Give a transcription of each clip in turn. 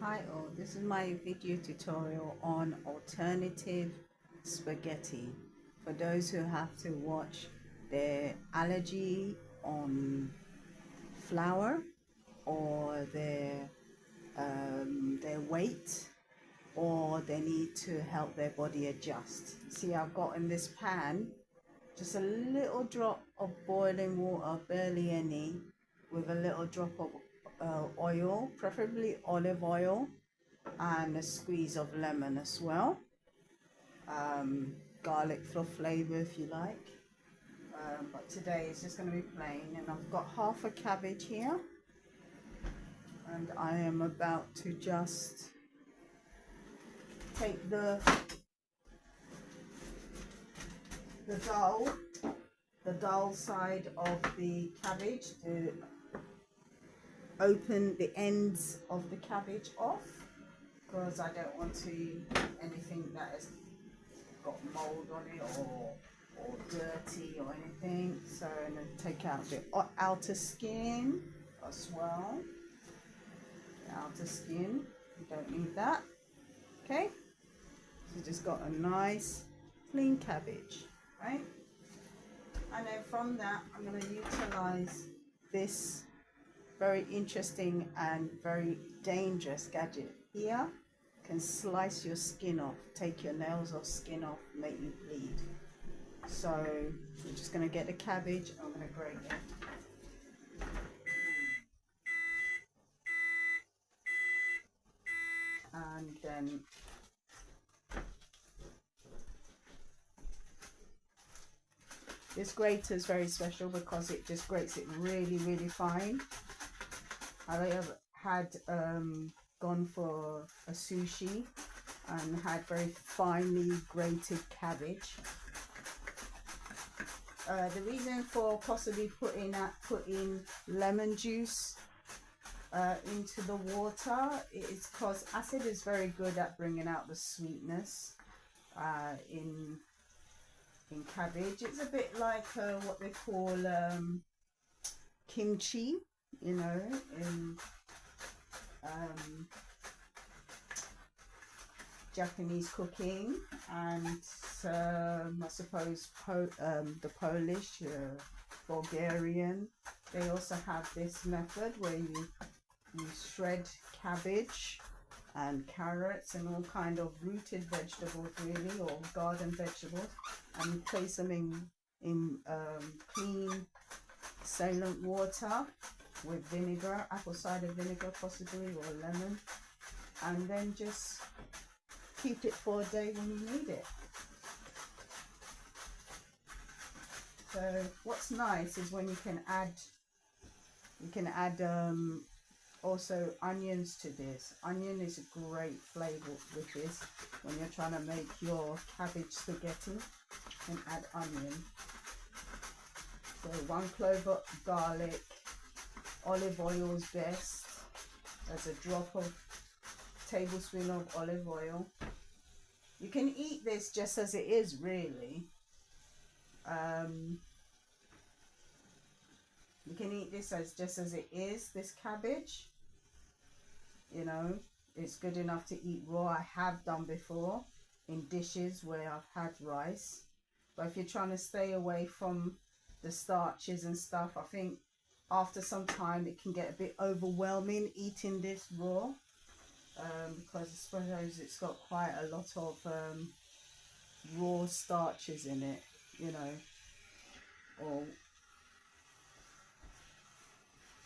Hi all, this is my video tutorial on alternative spaghetti for those who have to watch their allergy on flour or their weight, or they need to help their body adjust. See, I've got in this pan just a little drop of boiling water, barely any, with a little drop of oil, preferably olive oil, and a squeeze of lemon as well. Garlic for flavor if you like. But today it's just going to be plain, and I've got half a cabbage here, and I am about to just take the dull the dull side of the cabbage to open the ends of the cabbage off, because I don't want to anything that has got mold on it or dirty or anything. So I'm going to take out the outer skin as well. The outer skin, you don't need that. Okay, so just got a nice clean cabbage, right? And then from that, I'm going to utilize this very interesting and very dangerous gadget here. Can slice your skin off, take your nails off, skin off, make you bleed. So I'm just going to get the cabbage, I'm going to grate it. And then this grater is very special because it just grates it really, really fine. I have had gone for a sushi and had very finely grated cabbage. The reason for possibly putting lemon juice into the water is because acid is very good at bringing out the sweetness in cabbage. It's a bit like what they call kimchi, you know, in Japanese cooking, and I suppose the Polish, Bulgarian, they also have this method where you shred cabbage and carrots and all kind of rooted vegetables, really, or garden vegetables, and you place them in clean saline water with vinegar, apple cider vinegar possibly, or lemon, and then just keep it for a day when you need it. So what's nice is when you can add also onions to this. Onion is a great flavor with this. When you're trying to make your cabbage spaghetti, you can add onion. So 1 clove of garlic, olive oil is best. There's a drop of tablespoon of olive oil. You can eat this just as it is, really. You can eat this just as it is, this cabbage. You know, it's good enough to eat raw. I have done before in dishes where I've had rice. But if you're trying to stay away from the starches and stuff, I think after some time it can get a bit overwhelming eating this raw, because I suppose it's got quite a lot of raw starches in it, you know.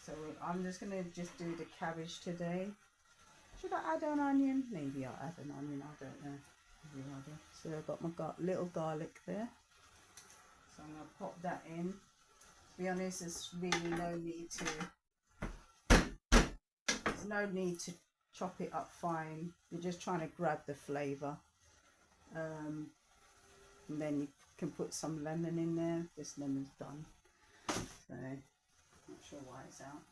So I'm just gonna just do the cabbage today. Should I add an onion? Maybe I'll add an onion, I don't know. So I've got my little garlic there. So I'm gonna pop that in. To be honest, there's really no need to chop it up fine. You're just trying to grab the flavour. And then you can put some lemon in there. This lemon's done. So not sure why it's out.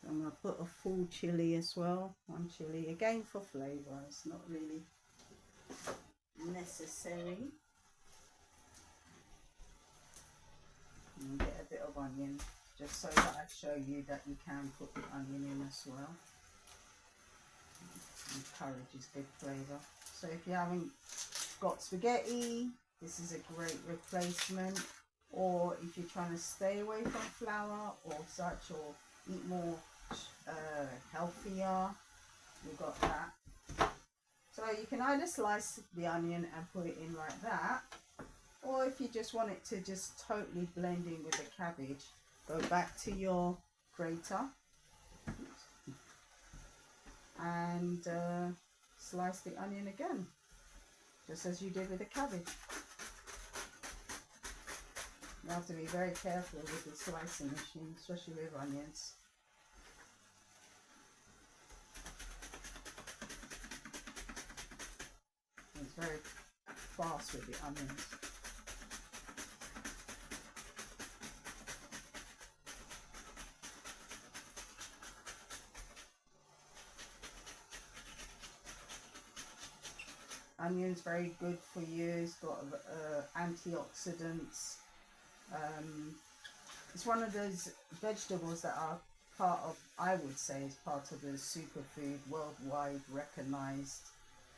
So I'm going to put a full chili as well. 1 chili, again for flavour. It's not really necessary. And get a bit of onion. just so that I show you that you can put the onion in as well. Encourages good flavour. So if you haven't got spaghetti, this is a great replacement. Or if you're trying to stay away from flour or such, or eat more healthier, you've got that. So you can either slice the onion and put it in like that, or if you just want it to just totally blend in with the cabbage, go back to your grater and slice the onion again, just as you did with the cabbage. You have to be very careful with the slicing machine, especially with onions. It's very fast with the onions. Onion's very good for you. It's got antioxidants. It's one of those vegetables that are part of, I would say, is part of the superfood, worldwide recognized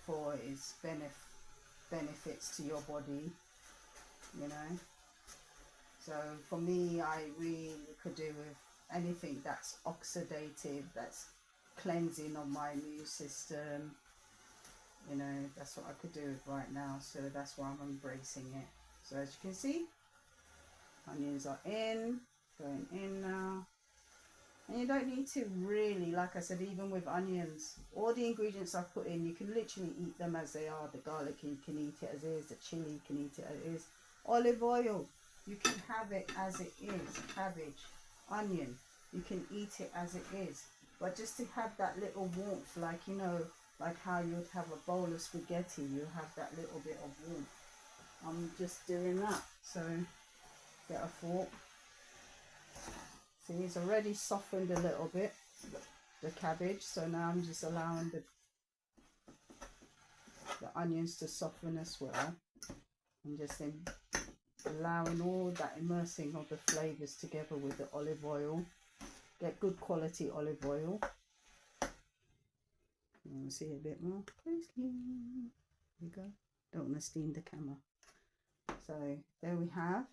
for its benefits to your body, you know. So for me, I really could do with anything that's oxidative, that's cleansing of my immune system. You know, that's what I could do with right now, so that's why I'm embracing it. So as you can see, onions are going in now. And you don't need to really, like I said, even with onions, all the ingredients I've put in, you can literally eat them as they are. The garlic, you can eat it as is. The chili, you can eat it as is. Olive oil, you can have it as it is. Cabbage, onion, you can eat it as it is. But just to have that little warmth, like, you know, like how you would have a bowl of spaghetti, you have that little bit of warmth. I'm just doing that. So get a fork. See, it's already softened a little bit, the cabbage. So now I'm just allowing the onions to soften as well. And just allowing all that immersing of the flavours together with the olive oil. Get good quality olive oil. You want to see a bit more? There you go. Don't want to steam the camera. So there we have.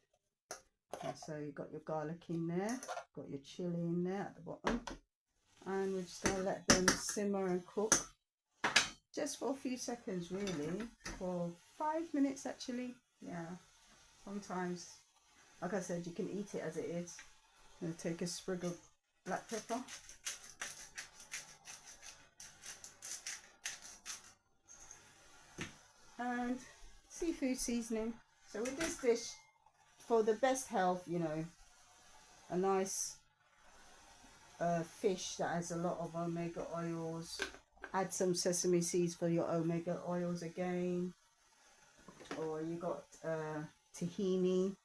And so you've got your garlic in there, got your chili in there at the bottom, and we're just going to let them simmer and cook just for a few seconds, really, for 5 minutes actually. Yeah, sometimes, like I said, you can eat it as it is. I'm going to take a sprig of black pepper. And seafood seasoning. So with this dish, for the best health, you know, a nice fish that has a lot of omega oils. Add some sesame seeds for your omega oils again. Or you got tahini,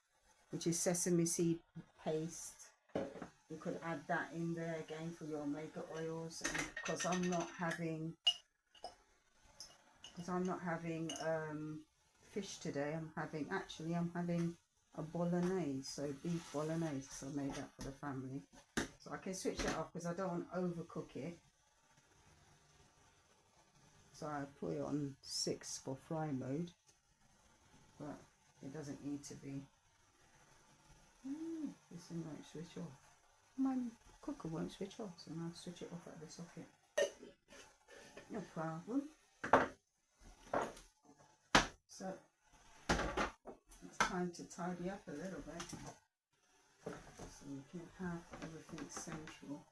which is sesame seed paste. You could add that in there again for your omega oils. And because I'm not having fish today, I'm having a bolognese, so beef bolognese. So I made that for the family. So I can switch it off because I don't want to overcook it. So I put it on 6 for fry mode, but it doesn't need to be. This thing won't switch off. My cooker won't switch off, so now I'll switch it off at the socket. No problem. So it's time to tidy up a little bit, so you can have everything central.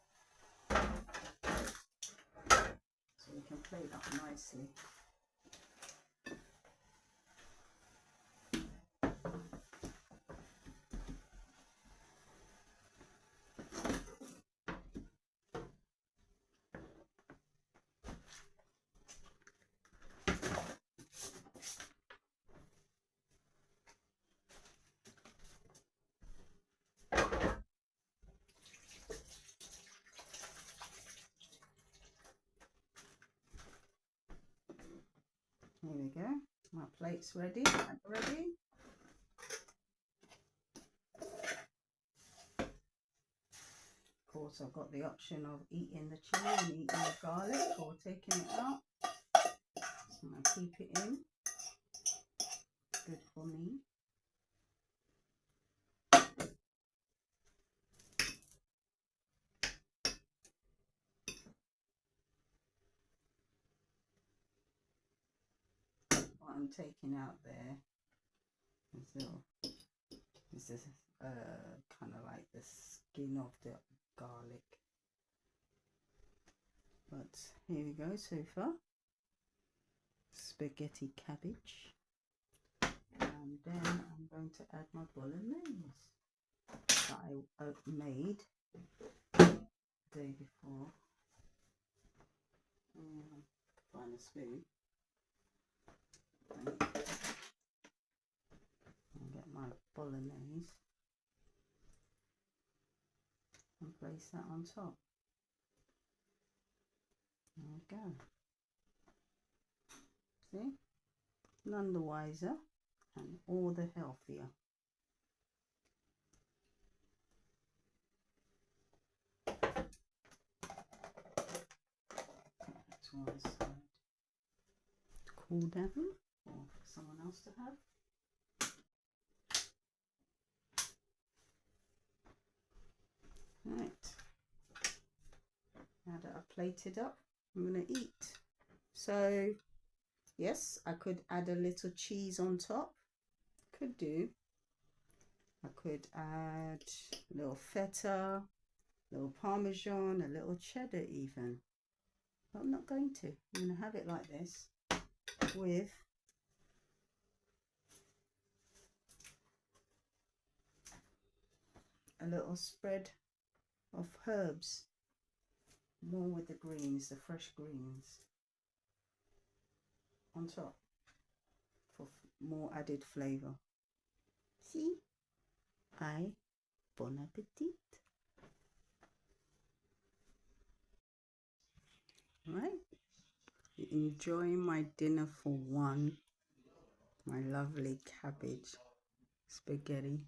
So we can plate up nicely. Here we go. My plate's ready. So I've got the option of eating the chili and eating the garlic or taking it out. I'm going to keep it in. Good for me. What I'm taking out there is this kind of like the skin of the garlic. But here we go so far. Spaghetti cabbage. And then I'm going to add my bolognese that I made the day before. Find a spoon. And get my bolognese and place that on top. There we go. See? None the wiser and all the healthier. To one side. Cool down, or for someone else to have. Right. Now that I've plated up, I'm going to eat. So, yes, I could add a little cheese on top. Could do. I could add a little feta, a little parmesan, a little cheddar even. But I'm not going to. I'm going to have it like this with a little spread of herbs. More with the greens, the fresh greens on top for more added flavour. See? Bon appetit. Right? Enjoying my dinner for one. My lovely cabbage spaghetti.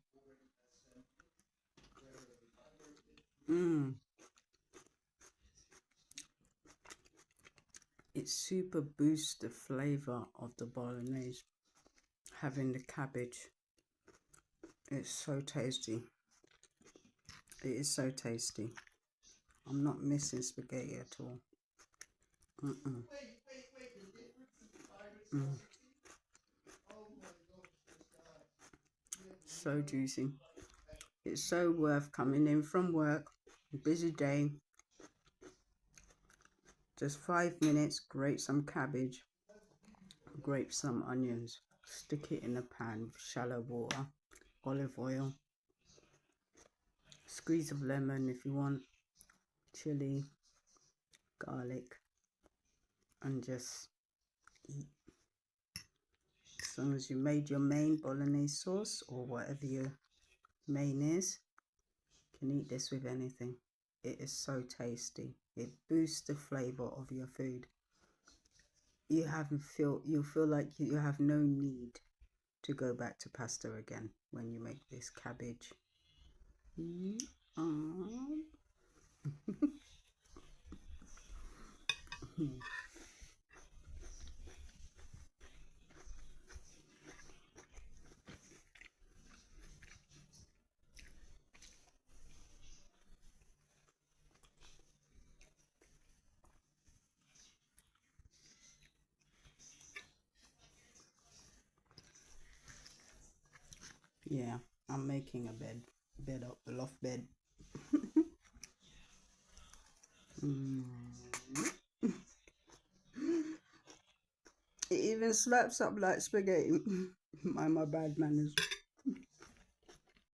It super boosts the flavour of the bolognese. Having the cabbage. It's so tasty. It is so tasty. I'm not missing spaghetti at all. So juicy. It's so worth coming in from work, busy day. Just 5 minutes, grate some cabbage, grate some onions, stick it in a pan with shallow water, olive oil, squeeze of lemon if you want, chili, garlic, and just eat. As long as you made your main bolognese sauce or whatever your main is, you can eat this with anything. It is so tasty. It boosts the flavor of your food. You feel like you have no need to go back to pasta again when you make this cabbage. Yeah, I'm making a bed up, a loft bed. It even slaps up like spaghetti. My bad manners.